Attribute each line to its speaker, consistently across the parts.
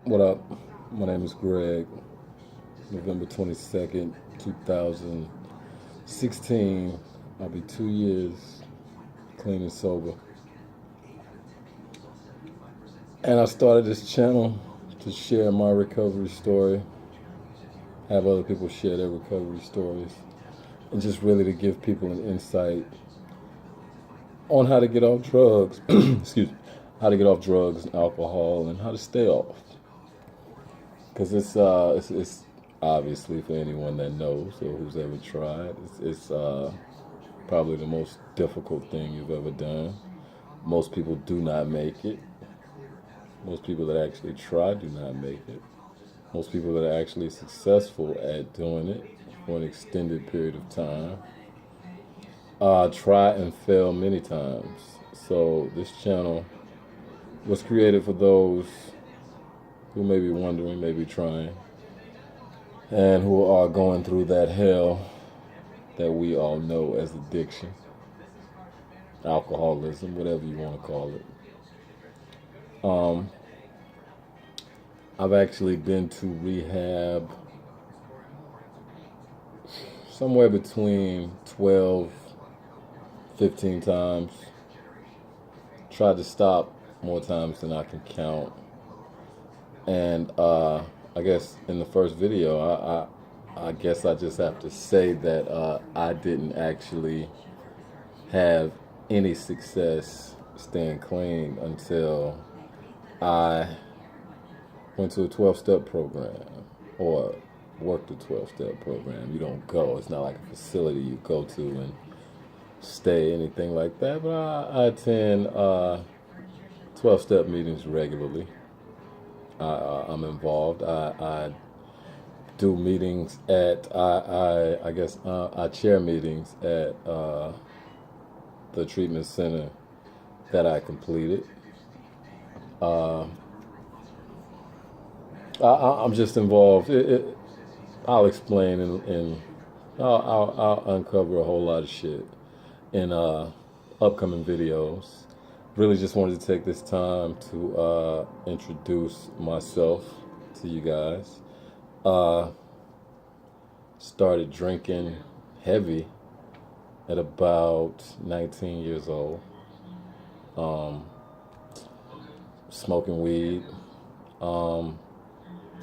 Speaker 1: What up? My name is Greg. November 22nd, 2016. I'll be 2 years clean and sober. And I started this channel to share my recovery story, have other people share their recovery stories, and just really to give people an insight on how to get off drugs, excuse me, how to get off drugs and alcohol and how to stay off. Because it's obviously for anyone that knows or who's ever tried, it's probably the most difficult thing you've ever done. Most people do not make it. Most people that actually try do not make it. Most people that are actually successful at doing it for an extended period of time try and fail many times. So this channel was created for those who may be wondering, may be trying, and who are going through that hell that we all know as addiction, alcoholism, whatever you want to call it. I've actually been to rehab somewhere between 12, 15 times. Tried to stop more times than I can count. And I guess in the first video, I guess I just have to say that I didn't actually have any success staying clean until I went to a 12-step program or worked a 12-step program. You don't go. It's not like a facility you go to and stay, anything like that. But I attend 12-step meetings regularly. I'm involved. I do meetings at, I guess, I chair meetings at the treatment center that I completed. I'm just involved. I'll explain and I'll uncover a whole lot of shit in upcoming videos. Really just wanted to take this time to introduce myself to you guys. Started drinking heavy at about 19 years old. Smoking weed.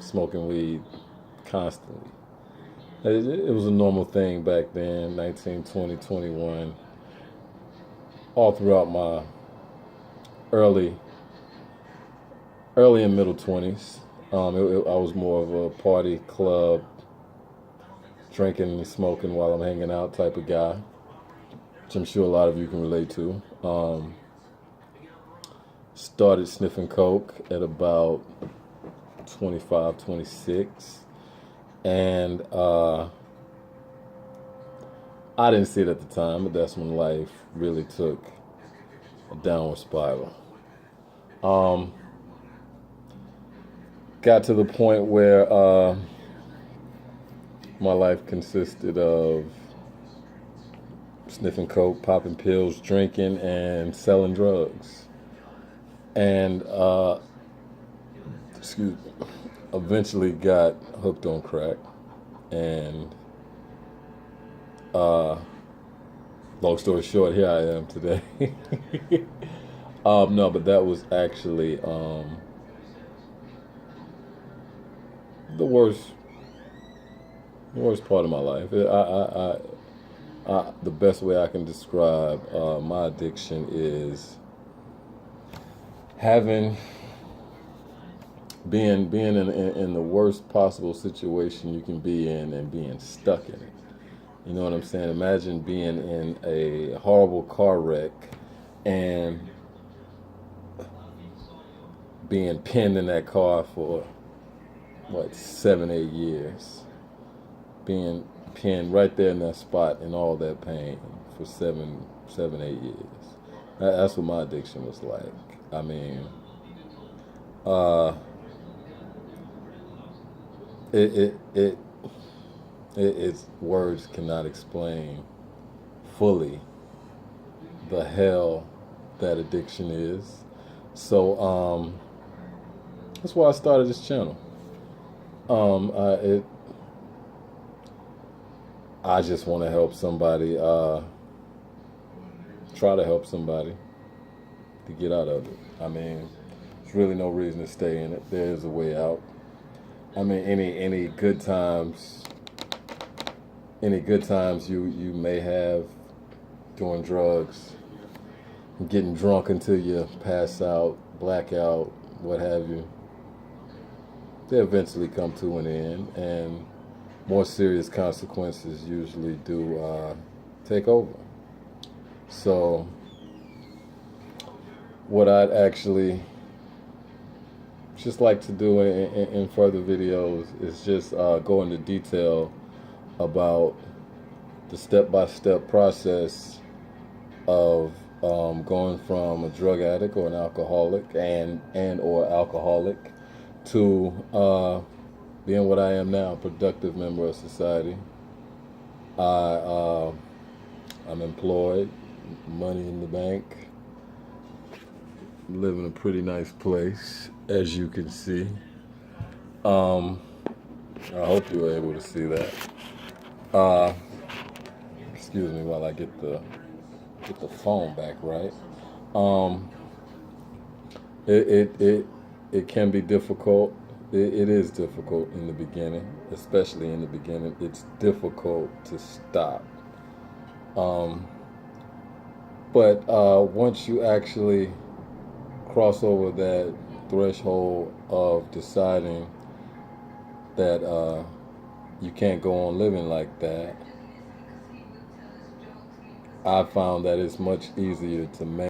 Speaker 1: Smoking weed constantly. It was a normal thing back then, 19, 20, 21. All throughout my early and middle 20s. I was more of a party club, drinking and smoking while I'm hanging out type of guy, which I'm sure a lot of you can relate to. Started sniffing coke at about 25, 26. And I didn't see it at the time, but that's when life really took a downward spiral. Got to the point where my life consisted of sniffing coke, popping pills, drinking, and selling drugs. And eventually got hooked on crack. And long story short, here I am today. No, but that was actually the worst part of my life. The best way I can describe my addiction is being in the worst possible situation you can be in and being stuck in it. You know what I'm saying? Imagine being in a horrible car wreck and being pinned in that car for 7, 8 years. Being pinned right there in that spot in all that pain for 7, 8 years. That's what my addiction was like. I mean, it's words cannot explain fully the hell that addiction is. So That's why I started this channel. Um, I, it, I just want to help somebody, try to help somebody to get out of it. I mean, there's really no reason to stay in it. There's a way out. I mean, any good times, you may have doing drugs, getting drunk until you pass out, black out, what have you. They eventually come to an end, and more serious consequences usually do take over. So, what I'd actually just like to do in further videos is just go into detail about the step-by-step process of going from a drug addict or an alcoholic and or alcoholic to being what I am now, a productive member of society. I'm employed, money in the bank, live in a pretty nice place, as you can see. I hope you were able to see that. Excuse me while I get the phone back right. It can be difficult. It is difficult in the beginning, especially in the beginning. It's difficult to stop. But once you actually cross over that threshold of deciding that you can't go on living like that, I found that it's much easier to make